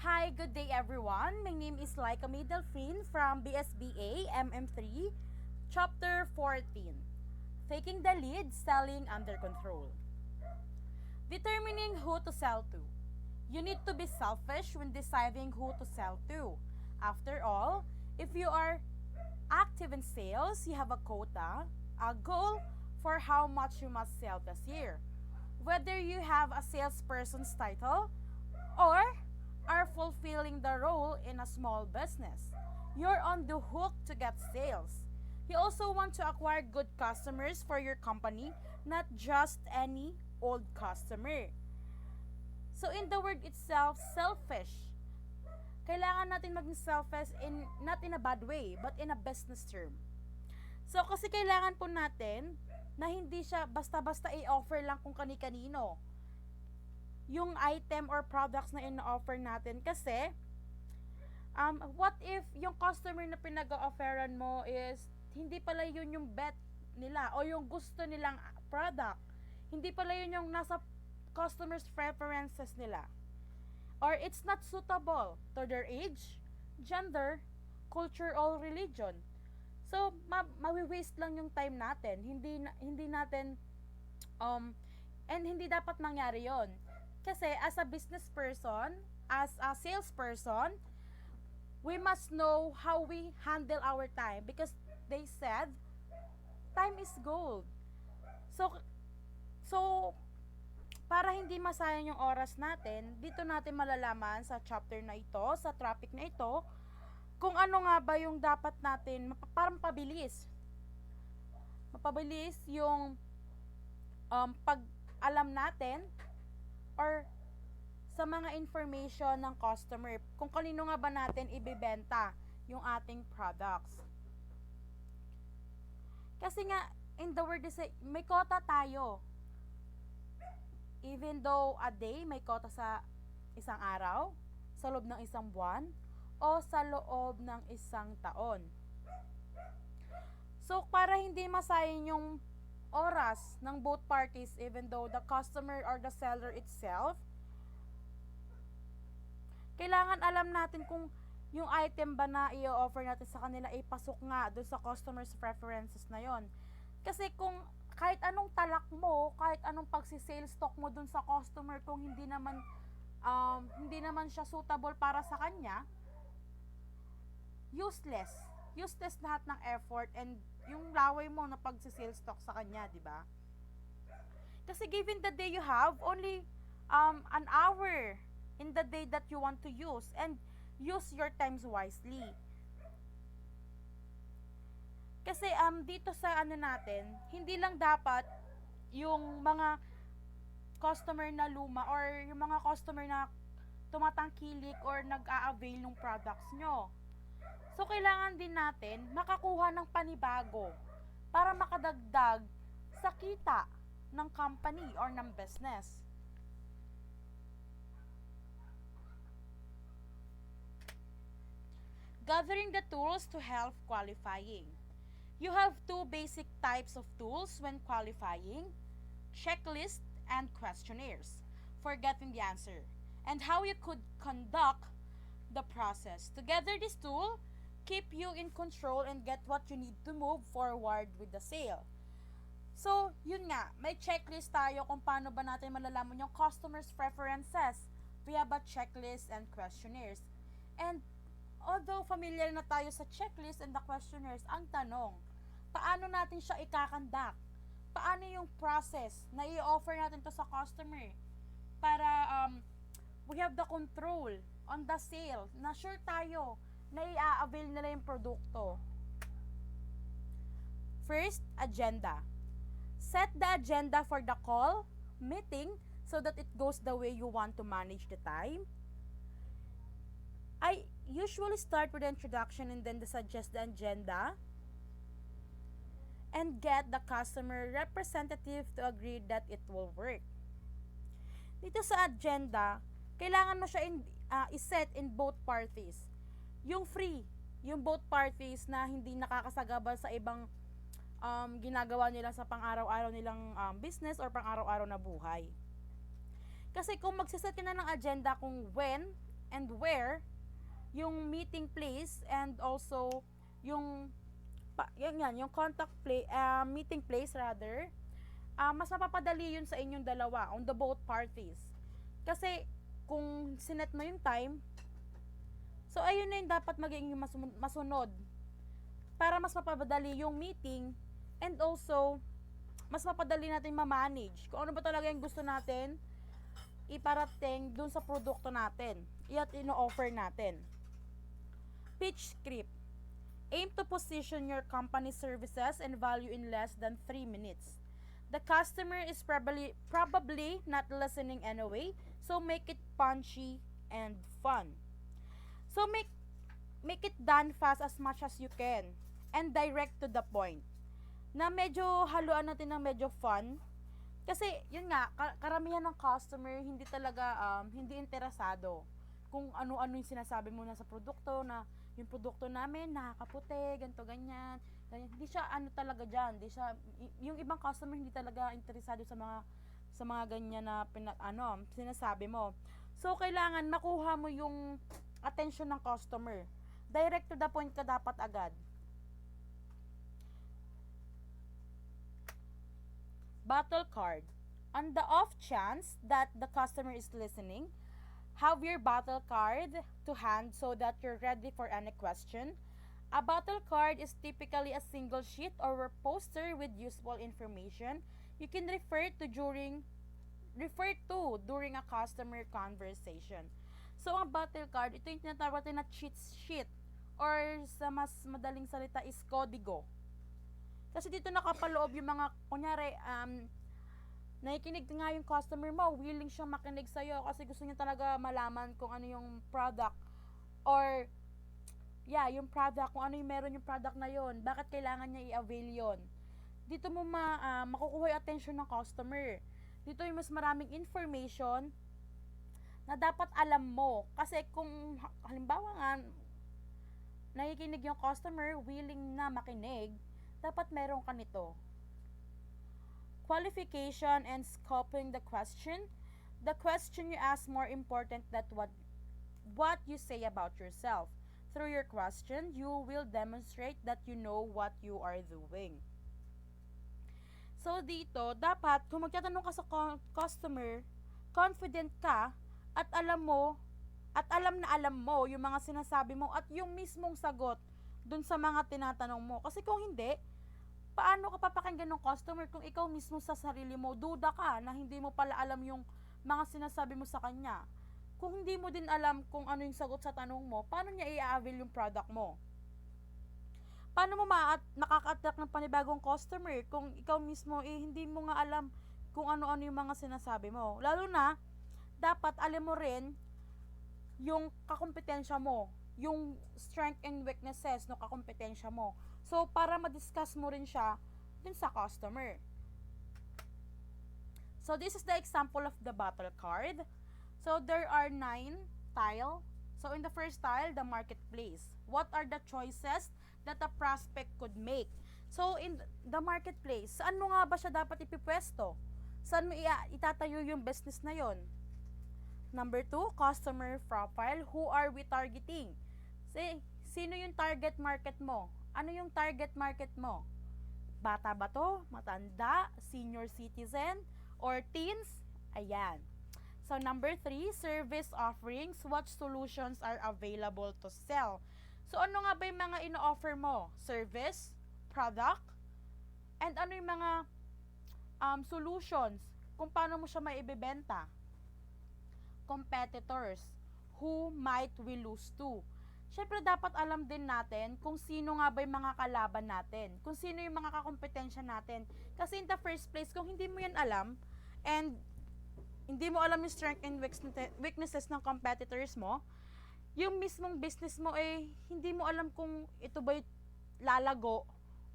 Hi, good day everyone. My name is Laika May Delphine from BSBA MM3, Chapter 14. Taking the lead, selling under control. Determining who to sell to. You need to be selfish when deciding who to sell to. After all, if you are active in sales, you have a quota, a goal for how much you must sell this year. Whether you have a salesperson's title or are fulfilling the role in a small business, you're on the hook to get sales. You also want to acquire good customers for your company, not just any old customer. So in the word itself, selfish. Kailangan natin maging selfish in not in a bad way, but in a business term. So kasi kailangan po natin na hindi siya basta-basta i-offer lang kung kani-kanino yung item or products na ino-offer natin kasi what if yung customer na pinag-offeran mo is hindi pala yun yung bet nila o yung gusto nilang product, hindi pala yun yung nasa customers preferences nila, or it's not suitable to their age, gender, culture or religion. So mawi-waste lang yung time natin, hindi natin and hindi dapat mangyari yon. Kasi as a business person, as a salesperson, we must know how we handle our time because they said time is gold. So so para hindi masayang yung oras natin, dito natin malalaman sa chapter na ito, sa topic na ito, kung ano nga ba yung dapat natin parang mapabilis yung pag alam natin or sa mga information ng customer kung kanino nga ba natin ibebenta yung ating products. Kasi nga, in the word is may quota tayo. Even though a day may quota sa isang araw, sa loob ng isang buwan, o sa loob ng isang taon. So, para hindi masayang yung oras ng both parties, even though the customer or the seller itself, kailangan alam natin kung yung item ba na i-offer natin sa kanila ay pasok nga doon sa customer's preferences na yon. Kasi kung kahit anong talak mo, kahit anong pagsi-sales talk mo doon sa customer, kung hindi naman siya suitable para sa kanya, useless lahat ng effort and yung laway mo na pagsi-sales talk sa kanya, di ba? Kasi given the day you have only an hour in the day that you want to use, and use your times wisely. Kasi dito sa ano natin, hindi lang dapat yung mga customer na luma or yung mga customer na tumatangkilik or nag-a-avail ng products nyo. So, kailangan din natin makakuha ng panibago para makadagdag sa kita ng company or ng business. Gathering the tools to help qualifying. You have two basic types of tools when qualifying: checklist and questionnaires for getting the answer, and how you could conduct the process. Together, this tool keep you in control and get what you need to move forward with the sale. So, yun nga, may checklist tayo kung paano ba natin malalaman yung customer's preferences. We have a checklist and questionnaires. And although familiar na tayo sa checklist and the questionnaires, ang tanong, paano natin siya ikakandak? Paano yung process na i-offer natin to sa customer para we have the control on the sale, na sure tayo na i-avail nila yung produkto. First, agenda. Set the agenda for the call, meeting, so that it goes the way you want to manage the time. I usually start with the introduction and then suggest the agenda and get the customer representative to agree that it will work. Dito sa agenda, kailangan mo siya iset in both parties. Yung free, yung both parties na hindi nakakasagabal sa ibang ginagawa nila sa pang-araw-araw nilang business or pang-araw-araw na buhay. Kasi kung magsiset ka na ng agenda kung when and where, yung meeting place, and also yung yung meeting place rather, mas mapapadali yun sa inyong dalawa, on the both parties. Kasi kung sinet mo yung time, so ayun na yung dapat maging masunod para mas mapapadali yung meeting, and also mas mapadali natin ma-manage kung ano ba talaga yung gusto natin iparating dun sa produkto natin at ino-offer natin. Pitch script. Aim to position your company services and value in less than 3 minutes. The customer is probably not listening anyway, so make it punchy and fun. So make it done fast as much as you can and direct to the point. Na medyo haluan natin ng medyo fun. Kasi yun nga, karamihan ng customer hindi talaga hindi interesado kung ano-ano yung sinasabi mo na sa produkto, na yung produkto namin nakakaputi, ganito ganyan. Hindi siya talaga diyan, hindi siya, yung ibang customer hindi talaga interesado sa mga ganyan na sinasabi mo. So kailangan makuha mo yung attention ng customer. Direct to the point ka dapat agad. Battle card. On the off chance that the customer is listening, have your battle card to hand so that you're ready for any question. A battle card is typically a single sheet or poster with useful information you can refer to during a customer conversation. So, ang battle card, ito yung tinatawag natin na cheat sheet, or sa mas madaling salita is kodigo. Kasi dito nakapaloob yung mga, kunyari, nakikinig nga yung customer mo, willing siyang makinig sa'yo kasi gusto niya talaga malaman kung ano yung product, or yung product, kung ano yung meron yung product na yon, bakit kailangan niya i-avail yon. Dito mo makukuha yung attention ng customer. Dito yung mas maraming information na dapat alam mo. Kasi kung halimbawa nga, nakikinig yung customer, willing na makinig, dapat meron ka nito. Qualification and scoping the question. The question you ask more important than what you say about yourself. Through your question, you will demonstrate that you know what you are doing. So dito, dapat kung magtatanong ka sa customer, confident ka at alam na alam mo yung mga sinasabi mo at yung mismong sagot dun sa mga tinatanong mo. Kasi kung hindi, paano ka papakinggan ng customer kung ikaw mismo sa sarili mo, duda ka na hindi mo pala alam yung mga sinasabi mo sa kanya. Kung hindi mo din alam kung ano yung sagot sa tanong mo, paano niya i-avail yung product mo? Paano mo nakaka-attract ng panibagong customer kung ikaw mismo hindi mo nga alam kung ano-ano yung mga sinasabi mo? Lalo na, dapat alam mo rin yung kakompetensya mo, yung strength and weaknesses no kakompetensya mo. So, para ma-discuss mo rin siya dun sa customer. So, this is the example of the battle card. So, there are 9 tile. So, in the first tile, the marketplace. What are the choices that a prospect could make? So, in the marketplace, saan mo nga ba siya dapat ipipwesto? Saan mo itatayo yung business na yon? Number 2, customer profile. Who are we targeting? Sino yung target market mo? Ano yung target market mo? Bata ba to? Matanda? Senior citizen? Or teens? Ayan. So, number 3, service offerings. What solutions are available to sell? So, ano nga ba yung mga ino-offer mo? Service? Product? And ano yung mga solutions? Kung paano mo siya maibibenta? Competitors. Who might we lose to? Siyempre, dapat alam din natin kung sino nga ba yung mga kalaban natin. Kung sino yung mga kakompetensya natin. Kasi in the first place, kung hindi mo yan alam, and hindi mo alam yung strength and weaknesses ng competitors mo, yung mismong business mo hindi mo alam kung ito ba lalago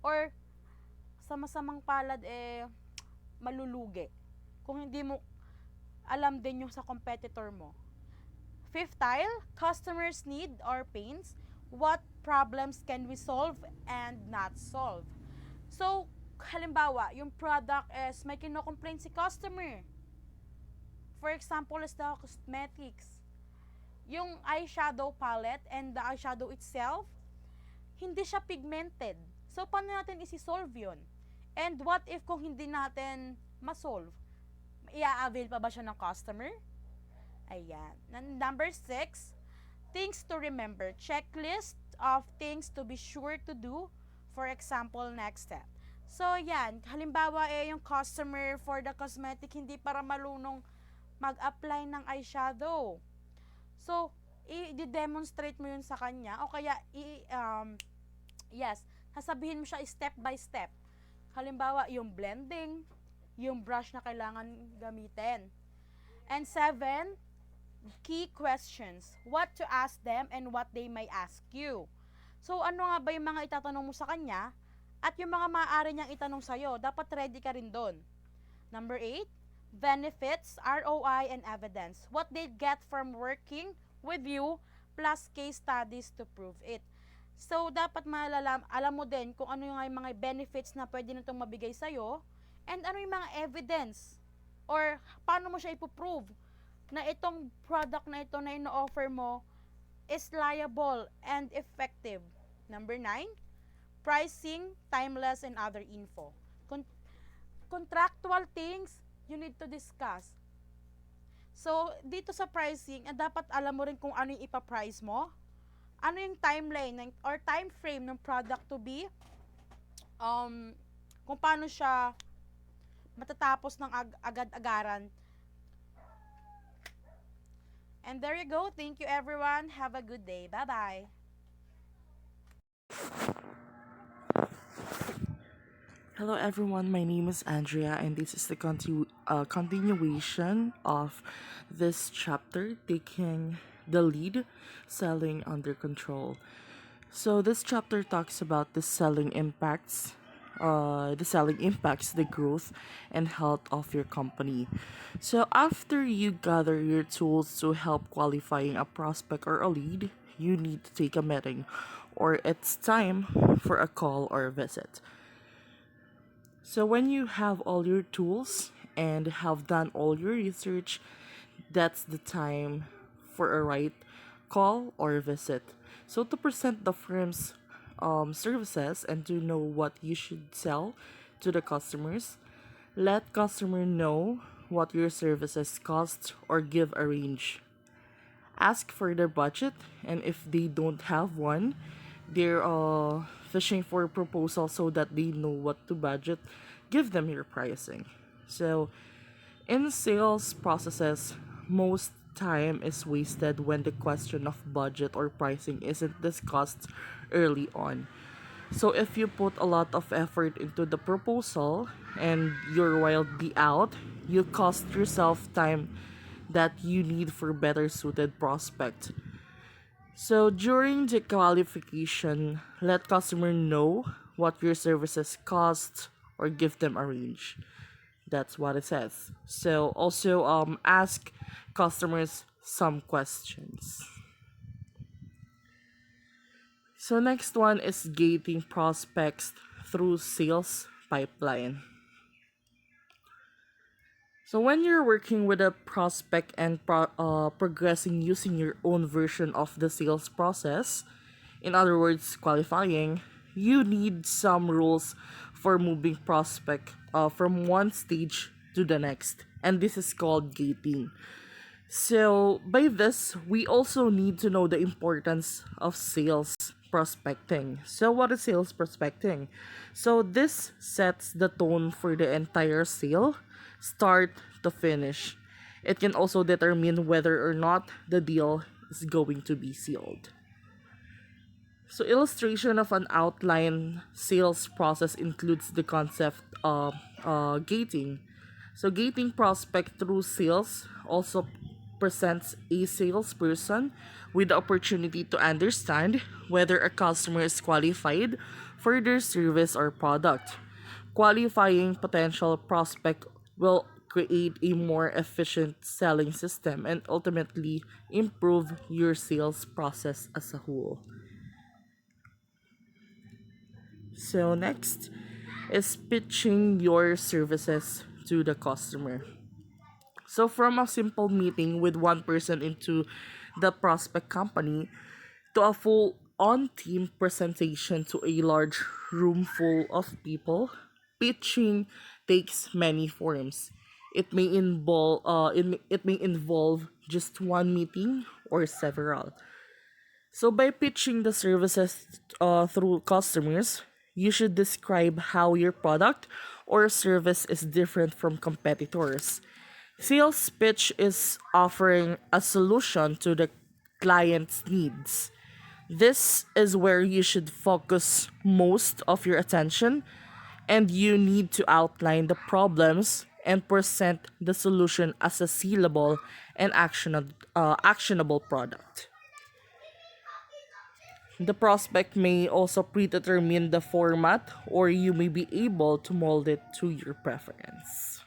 or sa masamang palad malulugi. Kung hindi mo alam din yung sa competitor mo. Fifth tile, customers' need or pains. What problems can we solve and not solve? So, halimbawa, yung product is may kino-complain si customer. For example, is the cosmetics. yung eyeshadow palette and the eyeshadow itself, hindi siya pigmented. So, paano natin isi-solve yun? And what if kung hindi natin ma-solve? I-avail pa ba siya ng customer? Ayan. Number 6, things to remember. Checklist of things to be sure to do. For example, next step. So, yan. Halimbawa, yung customer for the cosmetic hindi para malunong mag-apply ng eyeshadow. So, i-demonstrate mo yun sa kanya o kaya sasabihin mo siya step by step. Halimbawa, yung blending, yung brush na kailangan gamitin. And 7, key questions. What to ask them and what they may ask you. So, ano nga ba yung mga itatanong mo sa kanya at yung mga maaari niyang itanong sa'yo? Dapat ready ka rin doon. Number 8, benefits, ROI, and evidence. What they get from working with you plus case studies to prove it. So, dapat alam mo din kung ano yung mga benefits na pwede nitong mabigay sa'yo and ano yung mga evidence or paano mo siya ipoprove na itong product na ito na ino-offer mo is liable and effective. Number 9, pricing, timeless, and other info. Contractual things you need to discuss. So, dito sa pricing, dapat alam mo rin kung ano yung ipa-price mo, ano yung timeline or time frame ng product to be, kung paano siya matatapos ng agad-agaran. And there you go. Thank you, everyone. Have a good day. Bye-bye. Hello everyone, my name is Andrea and this is the continuation of this chapter, taking the lead, selling under control. So this chapter talks about the selling impacts the growth and health of your company. So after you gather your tools to help qualifying a prospect or a lead, you need to take a meeting or it's time for a call or a visit. So when you have all your tools and have done all your research, that's the time for a right call or visit. So to present the firm's services and to know what you should sell to the customers, let customer know what your services cost or give a range. Ask for their budget, and if they don't have one, they're fishing for a proposal so that they know what to budget. Give them your pricing. So, in sales processes, most time is wasted when the question of budget or pricing isn't discussed early on. So if you put a lot of effort into the proposal and you're wildly out, you cost yourself time that you need for better suited prospect. So during the qualification, let customer know what your services cost or give them a range. That's what it says. So also ask customers some questions. So next one is gating prospects through sales pipeline. So when you're working with a prospect and progressing using your own version of the sales process, in other words, qualifying, you need some rules for moving prospect from one stage to the next, and this is called gating. So, by this, we also need to know the importance of sales prospecting. So, what is sales prospecting? So, this sets the tone for the entire sale, start to finish. It can also determine whether or not the deal is going to be sealed. So, illustration of an outline sales process includes the concept of gating. So, gating prospect through sales also presents a salesperson with the opportunity to understand whether a customer is qualified for their service or product. Qualifying potential prospect will create a more efficient selling system and ultimately improve your sales process as a whole. So next is pitching your services to the customer. So from a simple meeting with one person into the prospect company to a full on team presentation to a large room full of people. Pitching takes many forms. It may involve just one meeting or several. So by pitching the services through customers, you should describe how your product or service is different from competitors. Sales pitch is offering a solution to the client's needs. This is where you should focus most of your attention, and you need to outline the problems and present the solution as a sealable and actionable product. The prospect may also predetermine the format, or you may be able to mold it to your preference.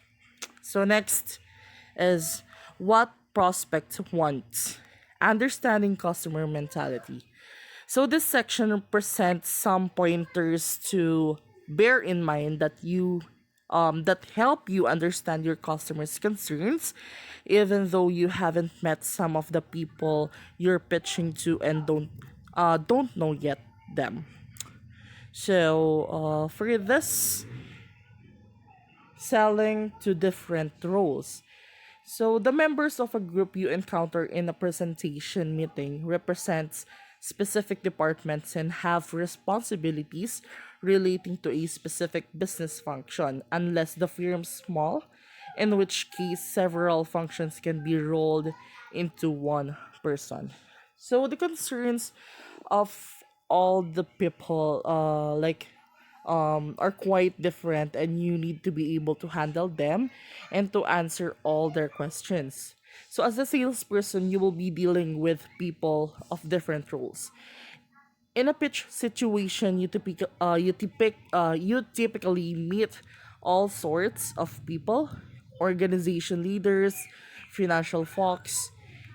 So, next is what prospects want. Understanding customer mentality. So this section presents some pointers to bear in mind that help you understand your customers' concerns, even though you haven't met some of the people you're pitching to and don't know yet them. So for this, selling to different roles. So the members of a group you encounter in a presentation meeting represents specific departments and have responsibilities relating to a specific business function unless the firm's small, in which case several functions can be rolled into one person. So the concerns of all the people are quite different, and you need to be able to handle them and to answer all their questions. So as a salesperson, you will be dealing with people of different roles. In a pitch situation, you typically meet all sorts of people: organization leaders, financial folks,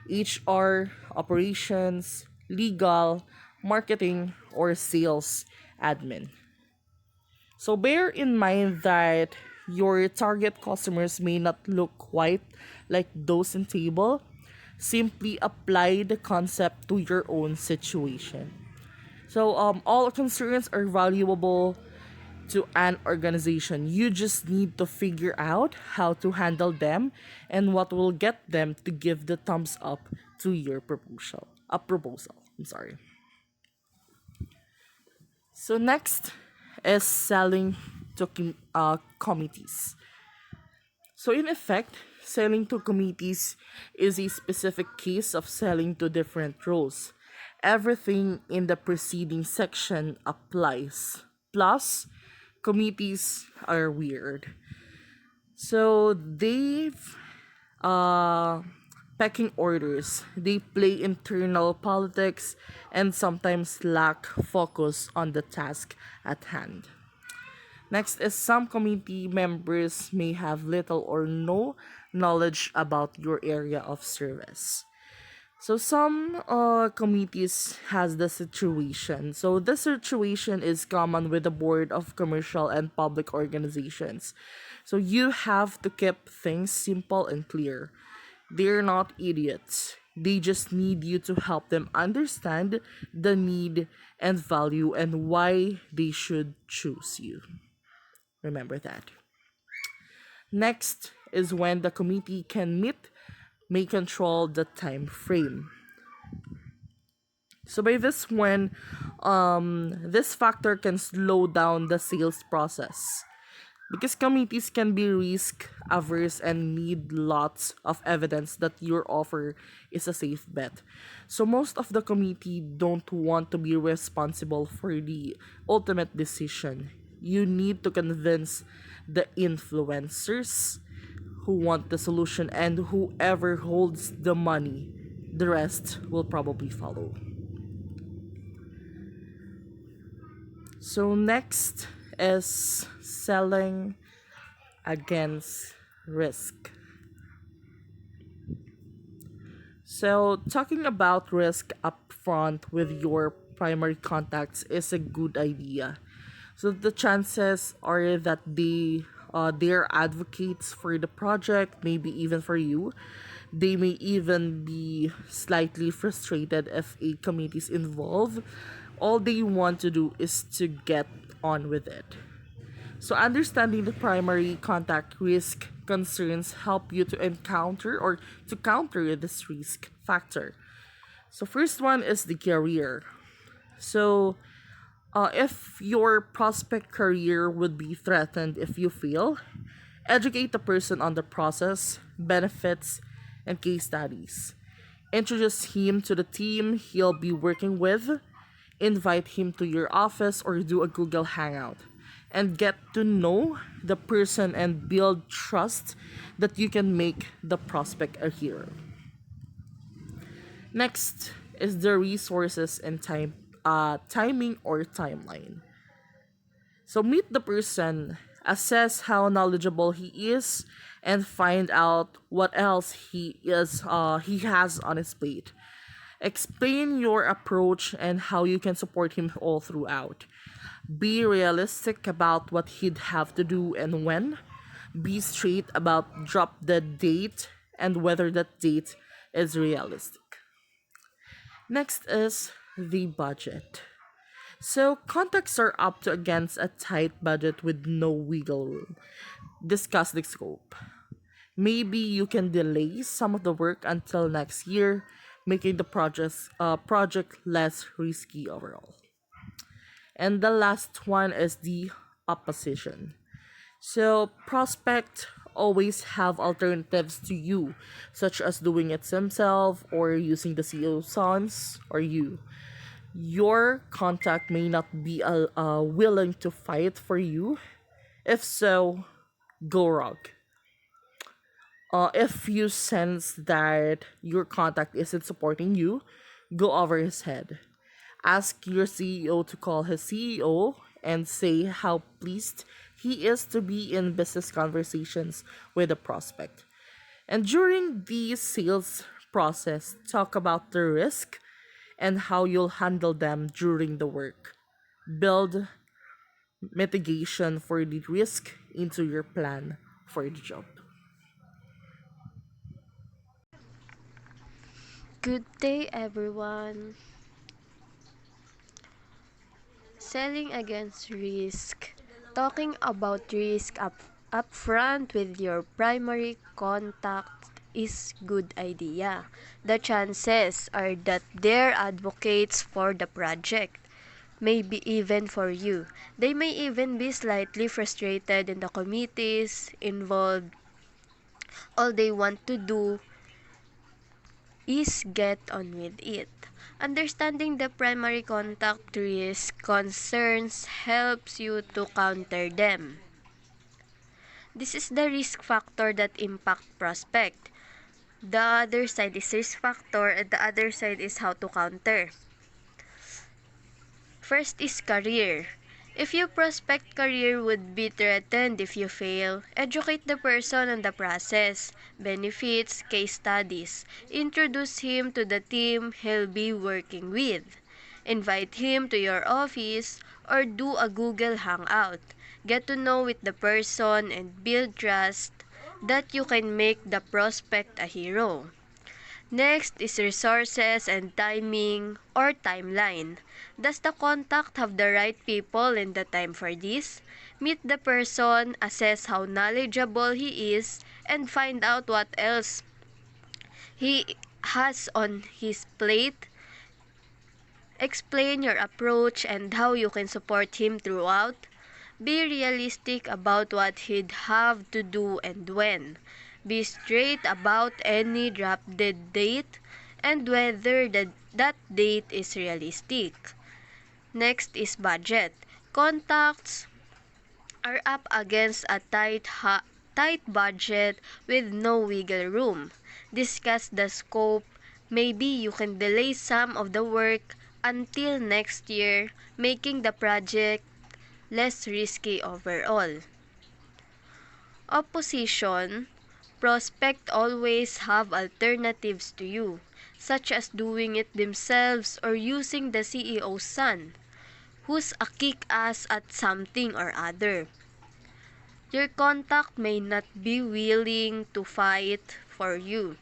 HR, operations, legal, marketing, or sales admin. So bear in mind that your target customers may not look quite like those in table. Simply apply the concept to your own situation. So all concerns are valuable to an organization. You just need to figure out how to handle them and what will get them to give the thumbs up to your proposal. A proposal. I'm sorry. So next is selling to committees. So in effect, selling to committees is a specific case of selling to different roles. Everything in the preceding section applies. Plus, committees are weird. So they've uh pecking orders. They play internal politics and sometimes lack focus on the task at hand. Next is some committee members may have little or no knowledge about your area of service. So some committees has the situation. So this situation is common with the board of commercial and public organizations. So you have to keep things simple and clear. They're not idiots. They just need you to help them understand the need and value and why they should choose you. Remember that. Next is when the committee can meet, may control the time frame. So by this when this factor can slow down the sales process, because committees can be risk averse and need lots of evidence that your offer is a safe bet. So most of the committee don't want to be responsible for the ultimate decision. You need to convince the influencers who want the solution, and whoever holds the money, the rest will probably follow. So next is selling against risk. So talking about risk upfront with your primary contacts is a good idea. So the chances are that they're advocates for the project, maybe even for you. They may even be slightly frustrated if a committee is involved. All they want to do is to get on with it. So understanding the primary contact risk concerns help you to encounter or to counter this risk factor. So first one is the career. So if your prospect career would be threatened if you fail, educate the person on the process, benefits, and case studies. Introduce him to the team he'll be working with, invite him to your office or do a Google Hangout, and get to know the person and build trust that you can make the prospect a hero. Next is the resources and timing or timeline. So meet the person, assess how knowledgeable he is, and find out what else he has on his plate. Explain your approach and how you can support him all throughout. Be realistic about what he'd have to do and when. Be straight about drop the date and whether that date is realistic. Next is the budget. So contacts are up to against a tight budget with no wiggle room. Discuss the scope. Maybe you can delay some of the work until next year, making the project less risky overall. And the last one is the opposition. So prospect always have alternatives to you, such as doing it himself or using the CEO's sons or you. Your contact may not be willing to fight for you. If so, go rogue. If you sense that your contact isn't supporting you, go over his head. Ask your CEO to call his CEO and say how pleased he is to be in business conversations with a prospect. And during the sales process, talk about the risk and how you'll handle them during the work. Build mitigation for the risk into your plan for the job. Good day, everyone. Selling against risk. Talking about risk upfront with your primary contact is good idea. The chances are that they're advocates for the project, maybe even for you. They may even be slightly frustrated in the committees involved. All they want to do is get on with it. Understanding the primary contact risk concerns helps you to counter them. This is the risk factor that impact prospect. The other side is risk factor and the other side is how to counter. First is career. If your prospect career would be threatened if you fail, educate the person on the process, benefits, case studies. Introduce him to the team he'll be working with. Invite him to your office or do a Google Hangout. Get to know with the person and build trust that you can make the prospect a hero. Next is resources and timing or timeline. Does the contact have the right people and the time for this? Meet the person, assess how knowledgeable he is, and find out what else he has on his plate. Explain your approach and how you can support him throughout. Be realistic about what he'd have to do and when. Be straight about any drop dead date and whether that date is realistic. Next is budget. Contacts are up against a tight budget with no wiggle room. Discuss the scope. Maybe you can delay some of the work until next year, making the project less risky overall. Opposition. Prospect always have alternatives to you, such as doing it themselves or using the CEO's son, who's a kick-ass at something or other. Your contact may not be willing to fight for you.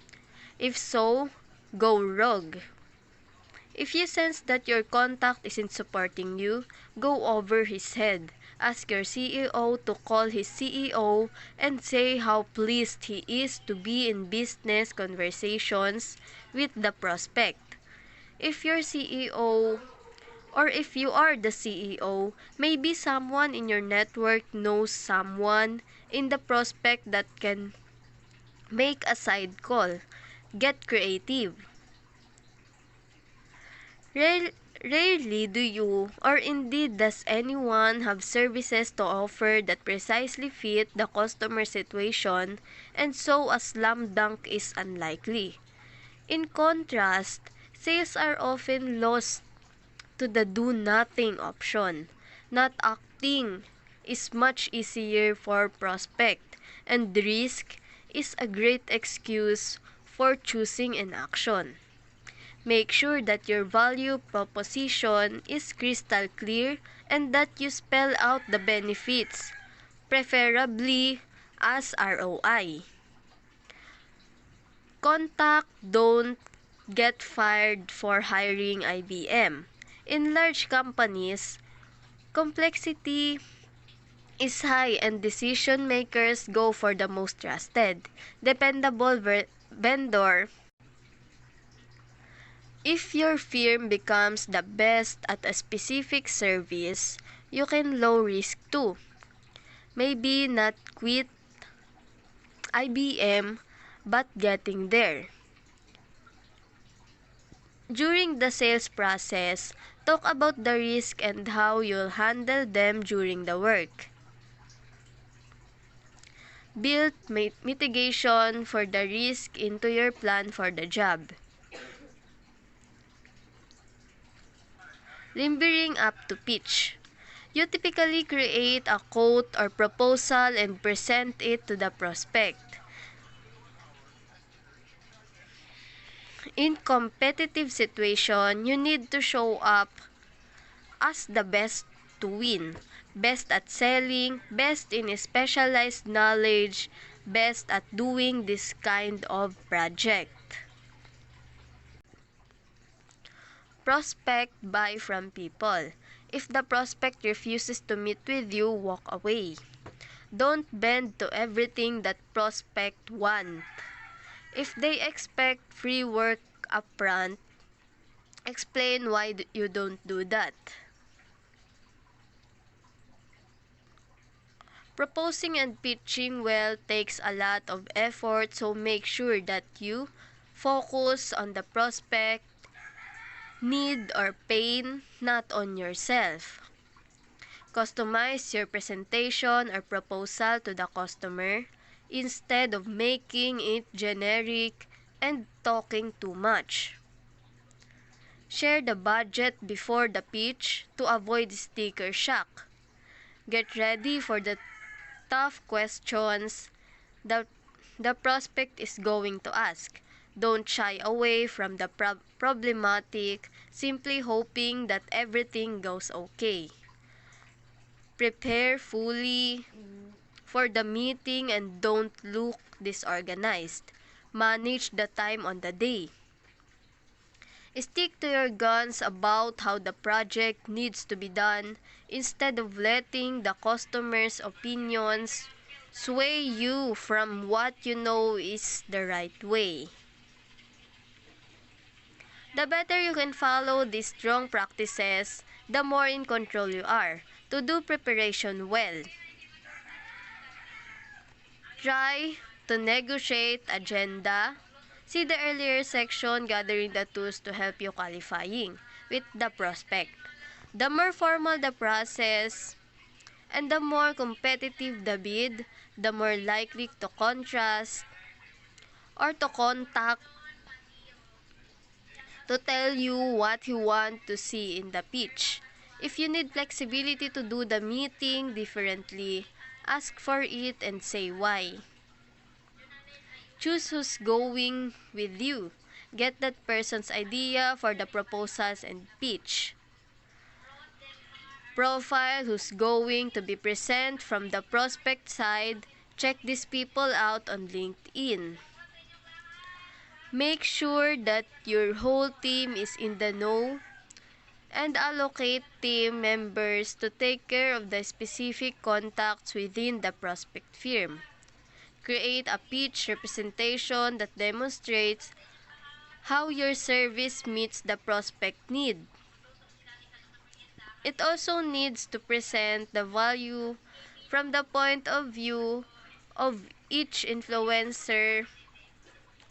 If so, go rogue. If you sense that your contact isn't supporting you, go over his head. Ask your CEO to call his CEO and say how pleased he is to be in business conversations with the prospect. If your CEO or if you are the CEO, maybe someone in your network knows someone in the prospect that can make a side call. Get creative. Rarely do you, or indeed does anyone, have services to offer that precisely fit the customer situation, and so a slam dunk is unlikely. In contrast, sales are often lost to the do-nothing option. Not acting is much easier for prospect, and risk is a great excuse for choosing inaction. Make sure that your value proposition is crystal clear and that you spell out the benefits, preferably as ROI. Contact don't get fired for hiring IBM. In large companies, complexity is high and decision makers go for the most trusted, dependable vendor. If your firm becomes the best at a specific service, you can low risk too. Maybe not quit IBM, but getting there. During the sales process, talk about the risk and how you'll handle them during the work. Build mitigation for the risk into your plan for the job. Limbering up to pitch. You typically create a quote or proposal and present it to the prospect. In competitive situation, you need to show up as the best to win. Best at selling, best in specialized knowledge, best at doing this kind of project. Prospect buy from people. If the prospect refuses to meet with you, walk away. Don't bend to everything that prospect want. If they expect free work upfront, explain why you don't do that. Proposing and pitching well takes a lot of effort, so make sure that you focus on the prospect need or pain, not on yourself. Customize your presentation or proposal to the customer instead of making it generic and talking too much. Share the budget before the pitch to avoid sticker shock. Get ready for the tough questions that the prospect is going to ask. Don't shy away from the problematic, simply hoping that everything goes okay. Prepare fully for the meeting and don't look disorganized. Manage the time on the day. Stick to your guns about how the project needs to be done instead of letting the customer's opinions sway you from what you know is the right way. The better you can follow these strong practices, the more in control you are to do preparation well. Try to negotiate agenda. See the earlier section, gathering the tools to help you qualifying with the prospect. The more formal the process and the more competitive the bid, the more likely to contrast or to contact to tell you what you want to see in the pitch. If you need flexibility to do the meeting differently, ask for it and say why. Choose who's going with you. Get that person's idea for the proposals and pitch. Profile who's going to be present from the prospect side. Check these people out on LinkedIn. Make sure that your whole team is in the know and allocate team members to take care of the specific contacts within the prospect firm. Create a pitch representation that demonstrates how your service meets the prospect need. It also needs to present the value from the point of view of each influencer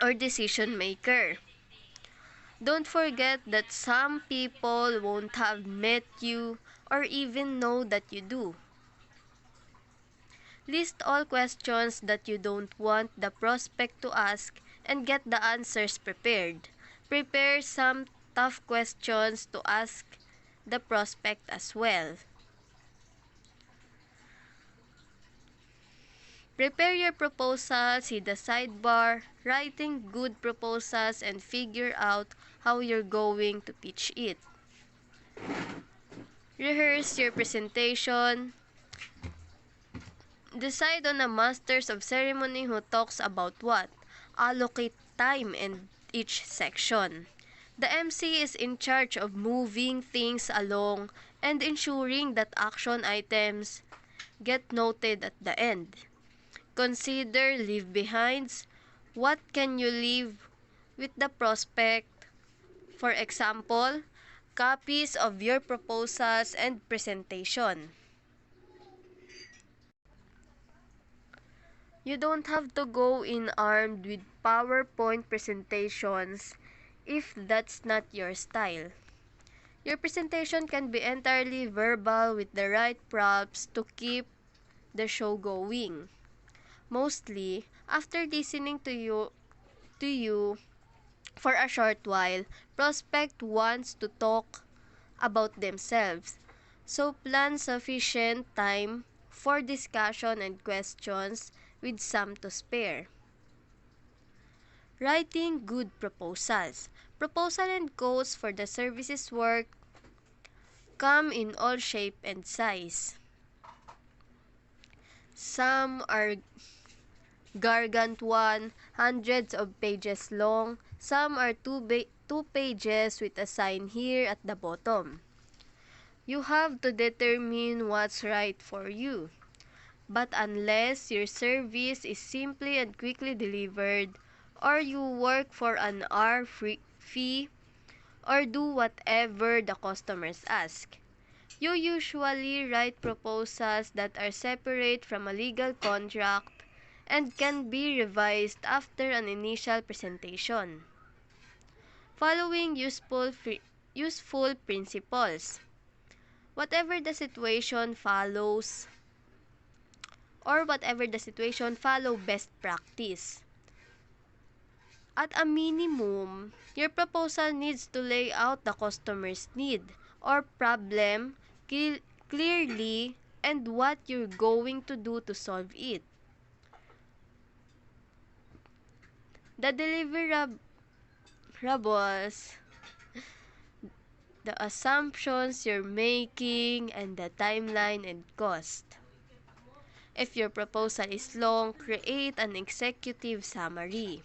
or decision maker. Don't forget that some people won't have met you or even know that you do. List all questions that you don't want the prospect to ask and get the answers prepared. Prepare some tough questions to ask the prospect as well. Prepare your proposal, see the sidebar, writing good proposals, and figure out how you're going to pitch it. Rehearse your presentation. Decide on a masters of ceremony who talks about what. Allocate time in each section. The MC is in charge of moving things along and ensuring that action items get noted at the end. Consider leave behinds. What can you leave with the prospect? For example, copies of your proposals and presentation. You don't have to go in armed with PowerPoint presentations if that's not your style. Your presentation can be entirely verbal with the right props to keep the show going. Mostly, after listening to you for a short while, prospect wants to talk about themselves. So plan sufficient time for discussion and questions with some to spare. Writing good proposals. Proposal and quotes for the services work come in all shape and size. Some are gargantuan, hundreds of pages long. Some are two pages with a sign here at the bottom. You have to determine what's right for you. But unless your service is simply and quickly delivered, or you work for an hour fee, or do whatever the customers ask, you usually write proposals that are separate from a legal contract and can be revised after an initial presentation. Following useful principles. Whatever the situation, follow best practice. At a minimum, your proposal needs to lay out the customer's need or problem clearly and what you're going to do to solve it. The deliverables, the assumptions you're making, and the timeline and cost. If your proposal is long, create an executive summary.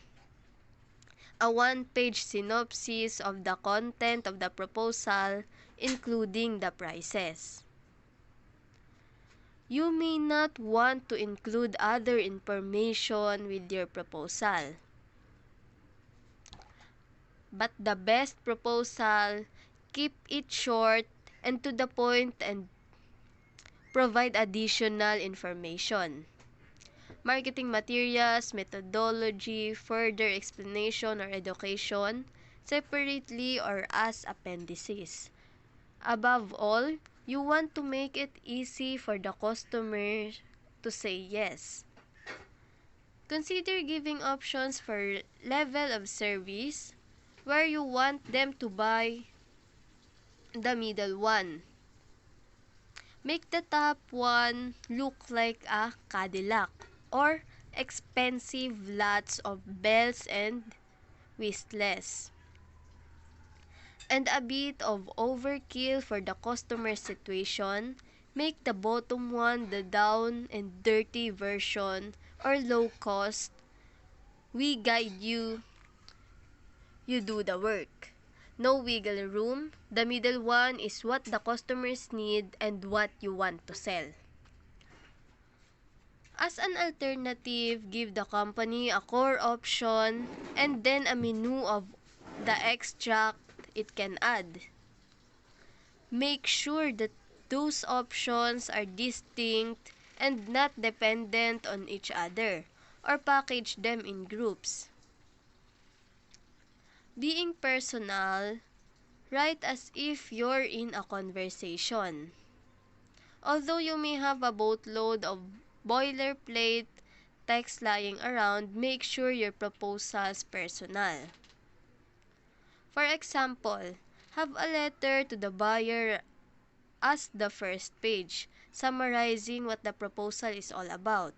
A one-page synopsis of the content of the proposal, including the prices. You may not want to include other information with your proposal. But the best proposal, keep it short and to the point and provide additional information. Marketing materials, methodology, further explanation or education, separately or as appendices. Above all, you want to make it easy for the customer to say yes. Consider giving options for level of service where you want them to buy the middle one. Make the top one look like a Cadillac or expensive lots of bells and whistles. And a bit of overkill for the customer situation, make the bottom one the down and dirty version or low cost. We guide you you do the work. No wiggle room. The middle one is what the customers need and what you want to sell. As an alternative, give the company a core option and then a menu of the extract it can add. Make sure that those options are distinct and not dependent on each other, or package them in groups. Being personal, write as if you're in a conversation. Although you may have a boatload of boilerplate text lying around, make sure your proposal's personal. For example, have a letter to the buyer as the first page, summarizing what the proposal is all about.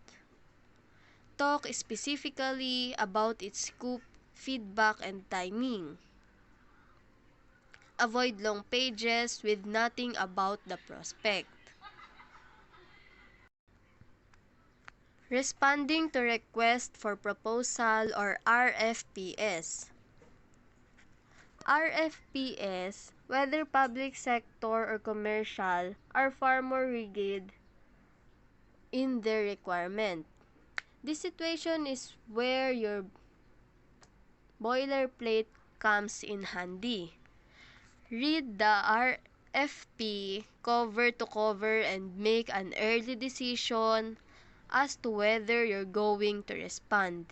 Talk specifically about its scope, feedback, and timing. Avoid long pages with nothing about the prospect. Responding to request for proposal or RFPs. RFPs, whether public sector or commercial, are far more rigid in their requirement. This situation is where your boilerplate comes in handy. Read the RFP cover to cover and make an early decision as to whether you're going to respond.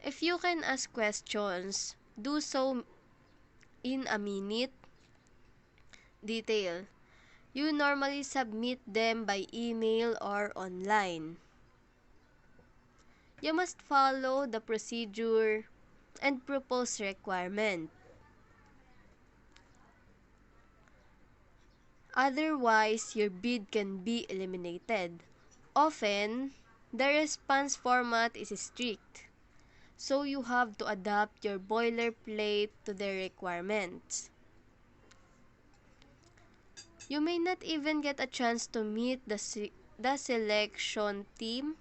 If you can ask questions, do so in a minute. Detail. You normally submit them by email or online. You must follow the procedure and propose requirement. Otherwise, your bid can be eliminated. Often, the response format is strict, so you have to adapt your boilerplate to their requirements. You may not even get a chance to meet the selection team.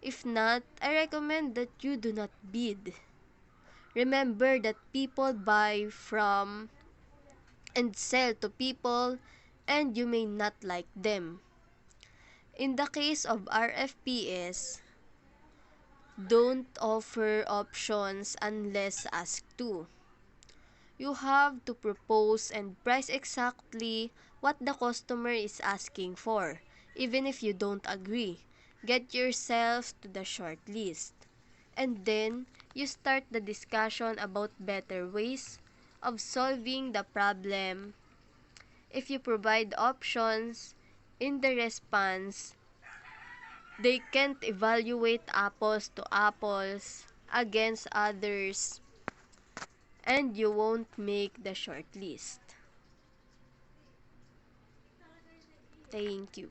If not, I recommend that you do not bid. Remember that people buy from and sell to people, and you may not like them. In the case of RFPs, don't offer options unless asked to. You have to propose and price exactly what the customer is asking for, even if you don't agree. Get yourself to the short list. And then, you start the discussion about better ways of solving the problem. If you provide options in the response, they can't evaluate apples to apples against others, and you won't make the short list. Thank you.